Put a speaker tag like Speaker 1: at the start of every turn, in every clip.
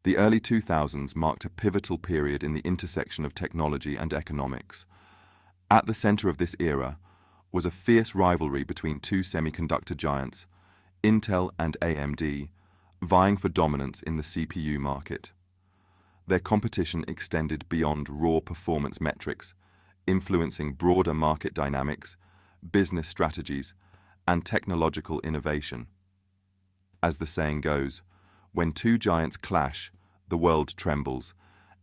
Speaker 1: The early 2000s marked a pivotal period in the intersection of technology and economics. At the center of this era was a fierce rivalry between two semiconductor giants, Intel and AMD, vying for dominance in the CPU market. Their competition extended beyond raw performance metrics, influencing broader market dynamics, business strategies, and technological innovation. As the saying goes, when two giants clash, the world trembles,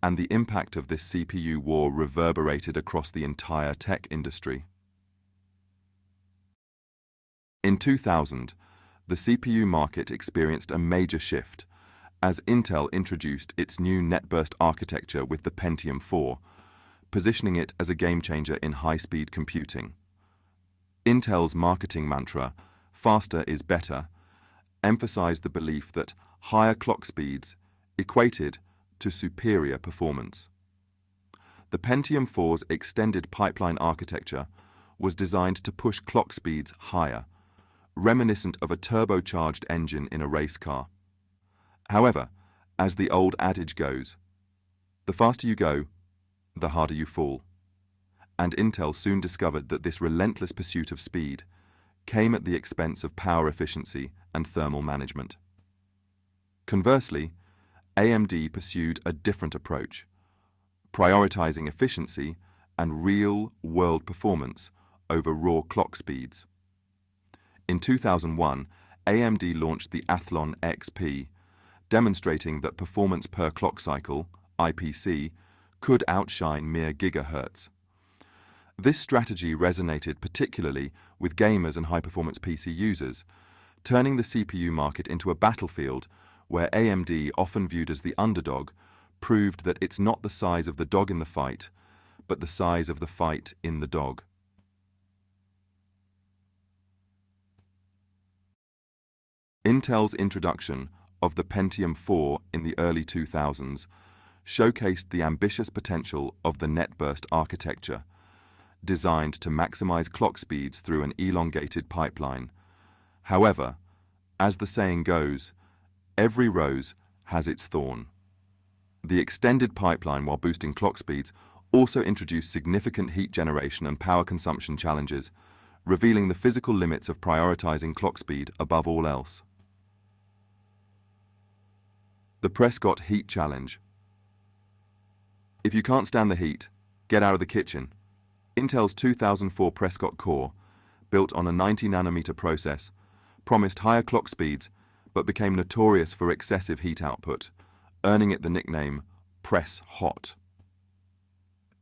Speaker 1: and the impact of this CPU war reverberated across the entire tech industry. In 2000, the CPU market experienced a major shift as Intel introduced its new NetBurst architecture with the Pentium 4, positioning it as a game-changer in high-speed computing. Intel's marketing mantra, "Faster is better," emphasized the belief that higher clock speeds equated to superior performance. The Pentium 4's extended pipeline architecture was designed to push clock speeds higher, reminiscent of a turbocharged engine in a race car. However, as the old adage goes, the faster you go, the harder you fall. And Intel soon discovered that this relentless pursuit of speed came at the expense of power efficiency and thermal management. Conversely, AMD pursued a different approach, prioritizing efficiency and real-world performance over raw clock speeds. In 2001, AMD launched the Athlon XP, demonstrating that performance per clock cycle, IPC, could outshine mere gigahertz. This strategy resonated particularly with gamers and high-performance PC users, turning the CPU market into a battlefield where AMD, often viewed as the underdog, proved that it's not the size of the dog in the fight, but the size of the fight in the dog. Intel's introduction of the Pentium 4 in the early 2000s showcased the ambitious potential of the NetBurst architecture, designed to maximize clock speeds through an elongated pipeline. However, as the saying goes, every rose has its thorn. The extended pipeline, while boosting clock speeds, also introduced significant heat generation and power consumption challenges, revealing the physical limits of prioritizing clock speed above all else. The Prescott Heat Challenge. If you can't stand the heat, get out of the kitchen. Intel's 2004 Prescott core, built on a 90-nanometer process, promised higher clock speeds but became notorious for excessive heat output, earning it the nickname Press Hot.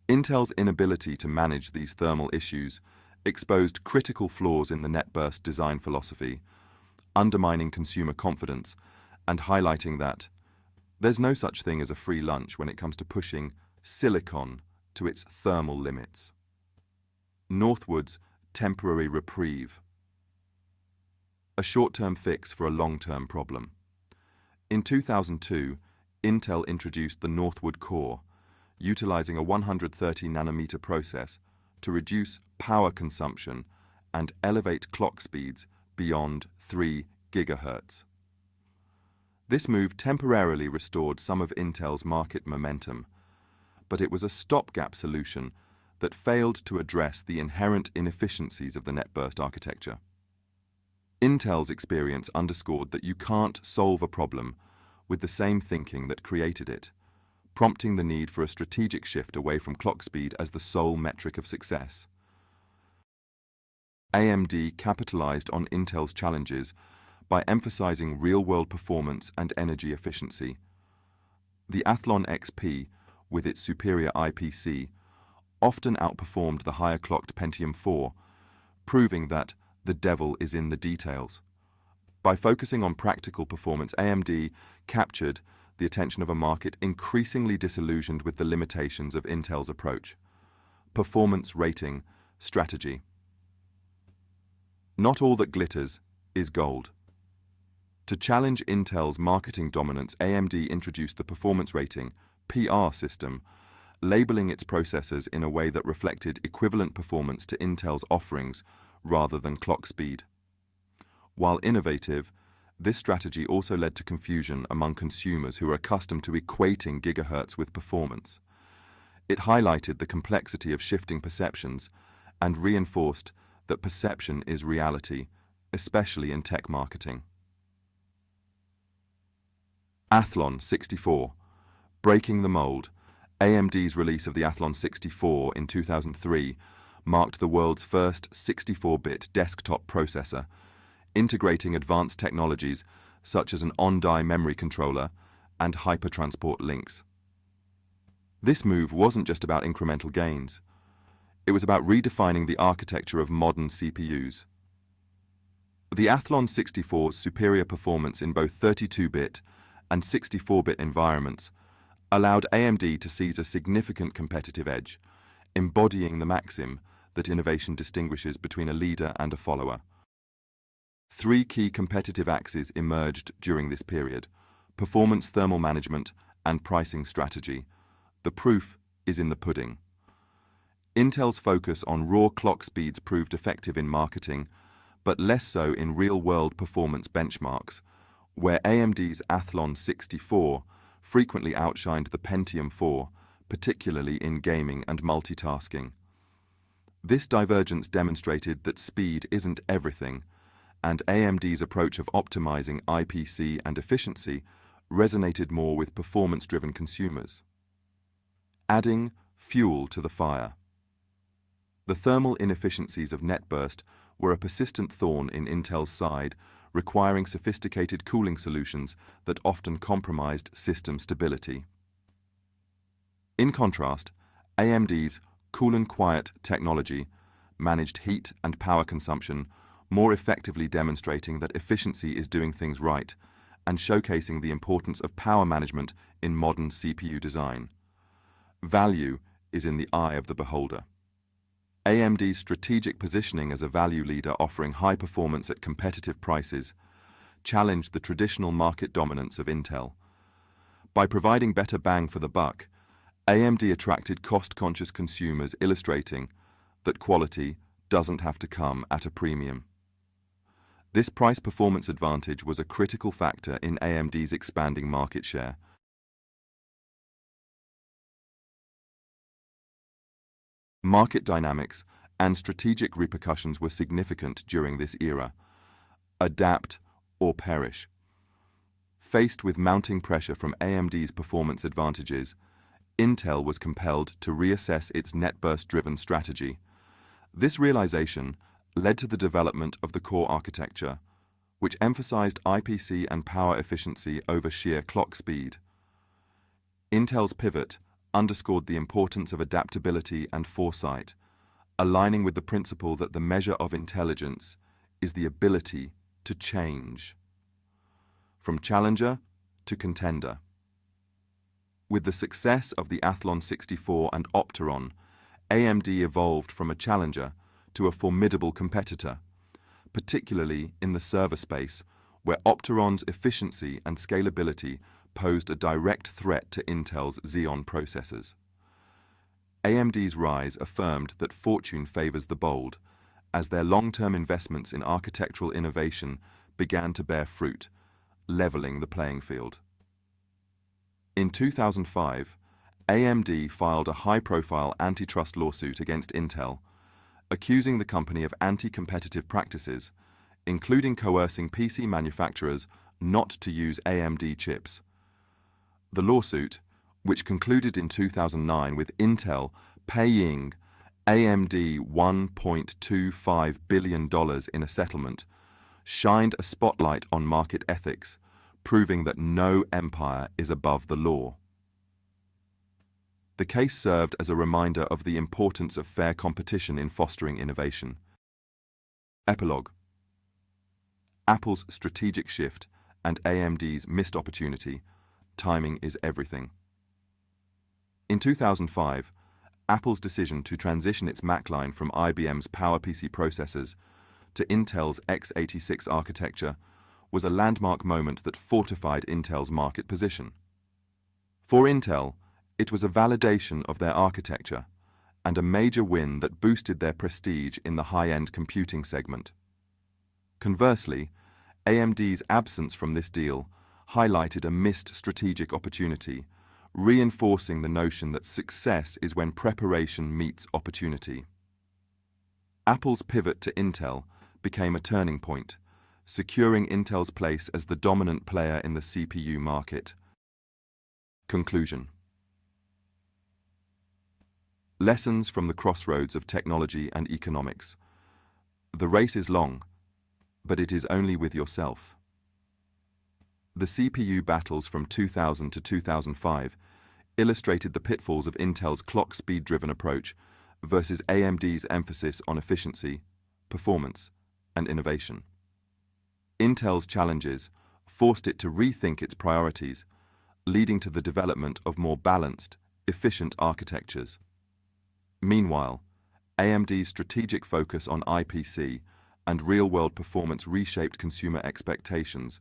Speaker 1: Intel's inability to manage these thermal issues exposed critical flaws in the NetBurst design philosophy, undermining consumer confidence and highlighting that there's no such thing as a free lunch when it comes to pushing silicon to its thermal limits. Northwood's temporary reprieve. A short-term fix for a long-term problem. In 2002, Intel introduced the Northwood core, utilizing a 130-nanometer process to reduce power consumption and elevate clock speeds beyond 3 GHz. This move temporarily restored some of Intel's market momentum, but it was a stopgap solution that failed to address the inherent inefficiencies of the NetBurst architecture. Intel's experience underscored that you can't solve a problem with the same thinking that created it, prompting the need for a strategic shift away from clock speed as the sole metric of success. AMD capitalized on Intel's challenges by emphasizing real-world performance and energy efficiency. The Athlon XP, with its superior IPC, often outperformed the higher-clocked Pentium 4, proving that the devil is in the details. By focusing on practical performance, AMD captured the attention of a market increasingly disillusioned with the limitations of Intel's approach. Performance rating strategy. Not all that glitters is gold. To challenge Intel's marketing dominance, AMD introduced the performance rating (PR) system, labeling its processors in a way that reflected equivalent performance to Intel's offerings rather than clock speed. While innovative, This strategy also led to confusion among consumers who are accustomed to equating gigahertz with performance. It highlighted the complexity of shifting perceptions and reinforced that perception is reality, especially in tech marketing. Athlon 64. Breaking the mold. AMD's release of the Athlon 64 in 2003 marked the world's first 64-bit desktop processor, integrating advanced technologies such as an on-die memory controller and hypertransport links. This move wasn't just about incremental gains. It was about redefining the architecture of modern CPUs. The Athlon 64's superior performance in both 32-bit and 64-bit environments allowed AMD to seize a significant competitive edge, embodying the maxim that innovation distinguishes between a leader and a follower. Three key competitive axes emerged during this period: performance, thermal management, and pricing strategy. The proof is in the pudding. Intel's focus on raw clock speeds proved effective in marketing, but less so in real-world performance benchmarks, where AMD's Athlon 64 frequently outshined the Pentium 4, particularly in gaming and multitasking. This divergence demonstrated that speed isn't everything, and AMD's approach of optimizing IPC and efficiency resonated more with performance-driven consumers. Adding fuel to the fire. The thermal inefficiencies of NetBurst were a persistent thorn in Intel's side, requiring sophisticated cooling solutions that often compromised system stability. In contrast, AMD's Cool and Quiet technology managed heat and power consumption, more effectively demonstrating that efficiency is doing things right and showcasing the importance of power management in modern CPU design. Value is in the eye of the beholder. AMD's strategic positioning as a value leader offering high performance at competitive prices challenged the traditional market dominance of Intel. By providing better bang for the buck, AMD attracted cost-conscious consumers, illustrating that quality doesn't have to come at a premium. This price-performance advantage was a critical factor in AMD's expanding market share. Market dynamics and strategic repercussions were significant during this era. Adapt or perish. Faced with mounting pressure from AMD's performance advantages, Intel was compelled to reassess its NetBurst-driven strategy. This realization led to the development of the core architecture, which emphasized IPC and power efficiency over sheer clock speed. Intel's pivot underscored the importance of adaptability and foresight, aligning with the principle that the measure of intelligence is the ability to change. From challenger to contender. With the success of the Athlon 64 and Opteron, AMD evolved from a challenger to a formidable competitor, particularly in the server space, where Opteron's efficiency and scalability posed a direct threat to Intel's Xeon processors. AMD's rise affirmed that fortune favors the bold, as their long-term investments in architectural innovation began to bear fruit, leveling the playing field. In 2005, AMD filed a high-profile antitrust lawsuit against Intel, accusing the company of anti-competitive practices, including coercing PC manufacturers not to use AMD chips. The lawsuit, which concluded in 2009 with Intel paying AMD $1.25 billion in a settlement, shined a spotlight on market ethics, proving that no empire is above the law. The case served as a reminder of the importance of fair competition in fostering innovation. Epilogue. Apple's strategic shift and AMD's missed opportunity. Timing is everything. In 2005, Apple's decision to transition its Mac line from IBM's PowerPC processors to Intel's x86 architecture was a landmark moment that fortified Intel's market position. For Intel, it was a validation of their architecture and a major win that boosted their prestige in the high-end computing segment. Conversely, AMD's absence from this deal highlighted a missed strategic opportunity, reinforcing the notion that success is when preparation meets opportunity. Apple's pivot to Intel became a turning point, securing Intel's place as the dominant player in the CPU market. Conclusion. Lessons from the crossroads of technology and economics. The race is long, but it is only with yourself. The CPU battles from 2000 to 2005 illustrated the pitfalls of Intel's clock speed-driven approach versus AMD's emphasis on efficiency, performance, and innovation. Intel's challenges forced it to rethink its priorities, leading to the development of more balanced, efficient architectures. Meanwhile, AMD's strategic focus on IPC and real-world performance reshaped consumer expectations,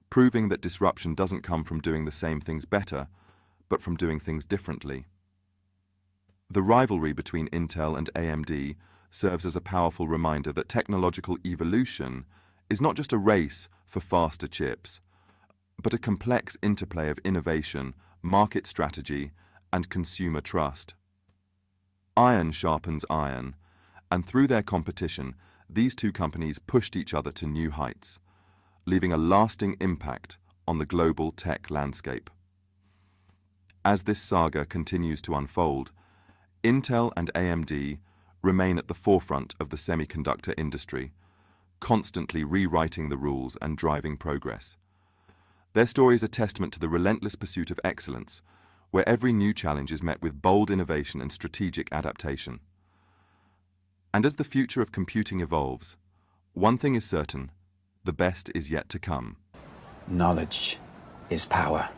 Speaker 1: proving that disruption doesn't come from doing the same things better, but from doing things differently. The rivalry between Intel and AMD serves as a powerful reminder that technological evolution is not just a race for faster chips, but a complex interplay of innovation, market strategy, and consumer trust. Iron sharpens iron, and through their competition, these two companies pushed each other to new heights, leaving a lasting impact on the global tech landscape. As this saga continues to unfold, Intel and AMD remain at the forefront of the semiconductor industry, constantly rewriting the rules and driving progress. Their story is a testament to the relentless pursuit of excellence, where every new challenge is met with bold innovation and strategic adaptation. And as the future of computing evolves, one thing is certain: the best is yet to come.
Speaker 2: Knowledge is power.